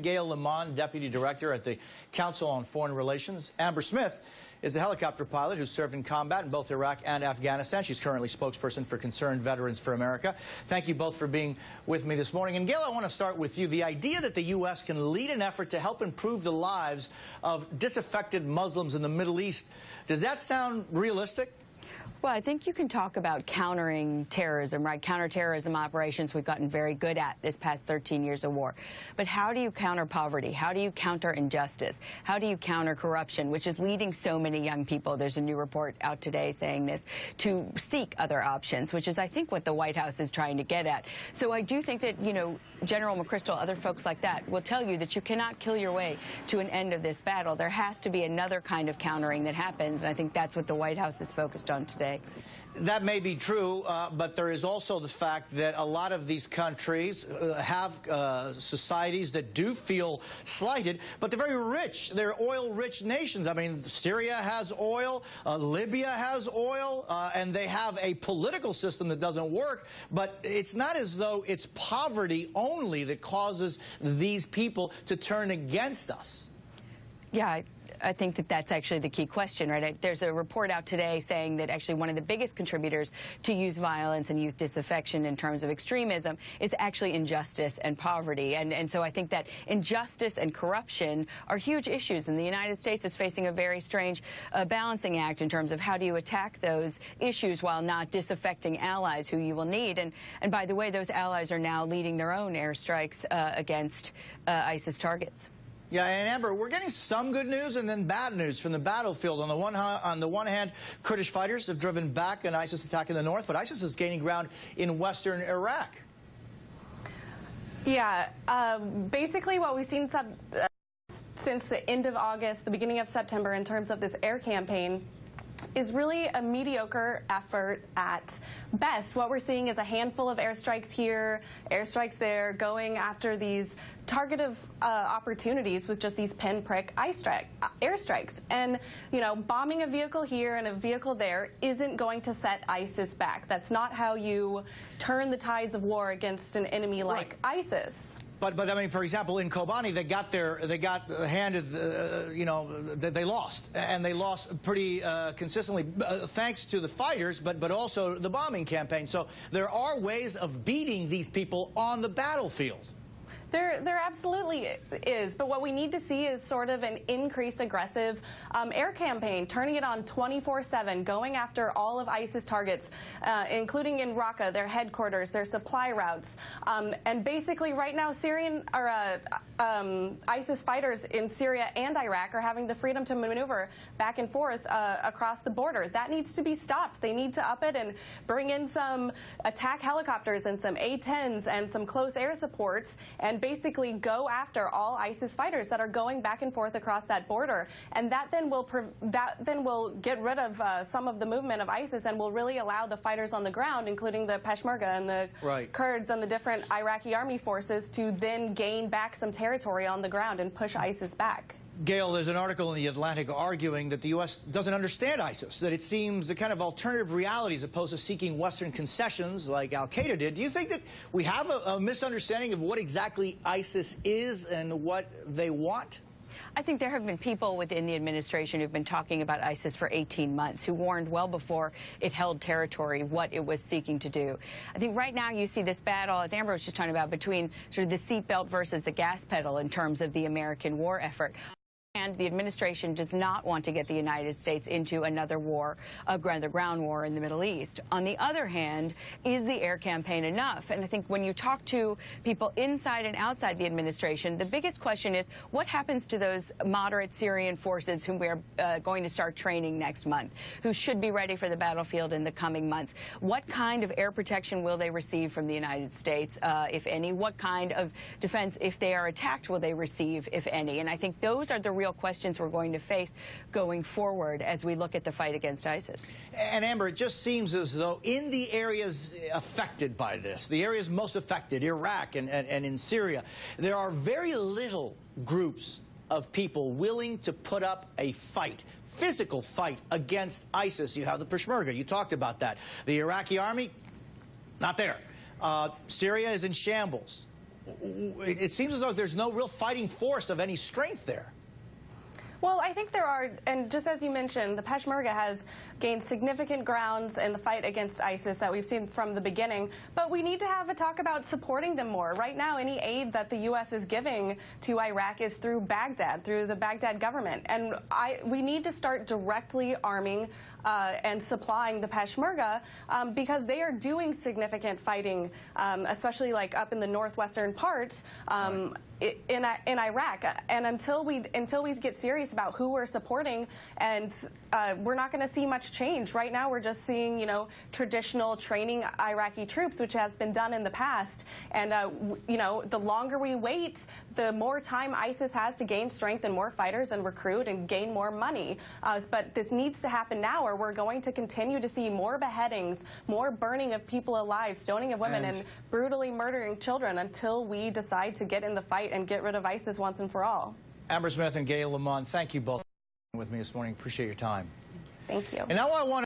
Gail Lamont, Deputy Director at the Council on Foreign Relations. Amber Smith is a helicopter pilot who served in combat in both Iraq and Afghanistan. She's currently spokesperson for Concerned Veterans for America. Thank you both for being with me this morning. And Gail, I want to start with you. The idea that the U.S. can lead an effort to help improve the lives of disaffected Muslims in the Middle East, does that sound realistic? Well, I think you can talk about countering terrorism, right? Counterterrorism operations we've gotten very good at this past 13 years of war. But how do you counter poverty? How do you counter injustice? How do you counter corruption, which is leading so many young people, there's a new report out today saying this, to seek other options, which is, I think, what the White House is trying to get at. So I do think that, General McChrystal, other folks like that will tell you that you cannot kill your way to an end of this battle. There has to be another kind of countering that happens, and I think that's what the White House is focused on today. That may be true, but there is also the fact that a lot of these countries have societies that do feel slighted, but they're very rich. They're oil-rich nations. I mean, Syria has oil, Libya has oil, and they have a political system that doesn't work, but it's not as though it's poverty only that causes these people to turn against us. Yeah, I think that that's actually the key question, right? There's a report out today saying that actually one of the biggest contributors to youth violence and youth disaffection in terms of extremism is actually injustice and poverty. And so I think that injustice and corruption are huge issues, and the United States is facing a very strange balancing act in terms of how do you attack those issues while not disaffecting allies who you will need. And by the way, those allies are now leading their own airstrikes against ISIS targets. Yeah, and Amber, we're getting some good news and then bad news from the battlefield. On the one hand, Kurdish fighters have driven back an ISIS attack in the north, but ISIS is gaining ground in western Iraq. Yeah, basically what we've seen since the end of August, the beginning of September, in terms of this air campaign, is really a mediocre effort at best. What we're seeing is a handful of airstrikes here, airstrikes there, going after these targeted opportunities with just these pinprick airstrikes. And, bombing a vehicle here and a vehicle there isn't going to set ISIS back. That's not how you turn the tides of war against an enemy like ISIS. But I mean, for example, in Kobani, they got handed, they lost, and they lost pretty consistently, thanks to the fighters, but also the bombing campaign. So there are ways of beating these people on the battlefield. There absolutely is, but what we need to see is sort of an increased aggressive air campaign, turning it on 24/7, going after all of ISIS targets, including in Raqqa, their headquarters, their supply routes. And basically right now, ISIS fighters in Syria and Iraq are having the freedom to maneuver back and forth across the border. That needs to be stopped. They need to up it and bring in some attack helicopters and some A-10s and some close air supports, and basically go after all ISIS fighters that are going back and forth across that border. And that then will get rid of some of the movement of ISIS and will really allow the fighters on the ground, including the Peshmerga and the Kurds and the different Iraqi army forces, to then gain back some territory on the ground and push ISIS back. Gail, there's an article in The Atlantic arguing that the U.S. doesn't understand ISIS, that it seems the kind of alternative reality as opposed to seeking Western concessions like al-Qaeda did. Do you think that we have a misunderstanding of what exactly ISIS is and what they want? I think there have been people within the administration who've been talking about ISIS for 18 months, who warned well before it held territory what it was seeking to do. I think right now you see this battle, as Amber was just talking about, between sort of the seatbelt versus the gas pedal in terms of the American war effort. And the administration does not want to get the United States into another war, another ground war in the Middle East. On the other hand, is the air campaign enough? And I think when you talk to people inside and outside the administration, the biggest question is what happens to those moderate Syrian forces whom we are going to start training next month, who should be ready for the battlefield in the coming months? What kind of air protection will they receive from the United States, if any? What kind of defense, if they are attacked, will they receive, if any? And I think those are the real questions we're going to face going forward as we look at the fight against ISIS. And Amber, it just seems as though in the areas affected by this, the areas most affected, Iraq and in Syria, there are very little groups of people willing to put up a fight, physical fight against ISIS. You have the Peshmerga. You talked about that. The Iraqi army, not there. Syria is in shambles. it seems as though there's no real fighting force of any strength there. Well, I think there are, and just as you mentioned, the Peshmerga has gained significant grounds in the fight against ISIS that we've seen from the beginning, but we need to have a talk about supporting them more. Right now, any aid that the U.S. is giving to Iraq is through Baghdad, through the Baghdad government, and we need to start directly arming and supplying the Peshmerga because they are doing significant fighting, especially like up in the northwestern parts. In Iraq, and until we get serious about who we're supporting, and we're not going to see much change. Right now, we're just seeing, you know, traditional training Iraqi troops, which has been done in the past. And you know, the longer we wait, the more time ISIS has to gain strength and more fighters and recruit and gain more money. But this needs to happen now, or we're going to continue to see more beheadings, more burning of people alive, stoning of women, and brutally murdering children until we decide to get in the fight and get rid of ISIS once and for all. Amber Smith and Gail Lamont, thank you both for being with me this morning. Appreciate your time. Thank you. And now I want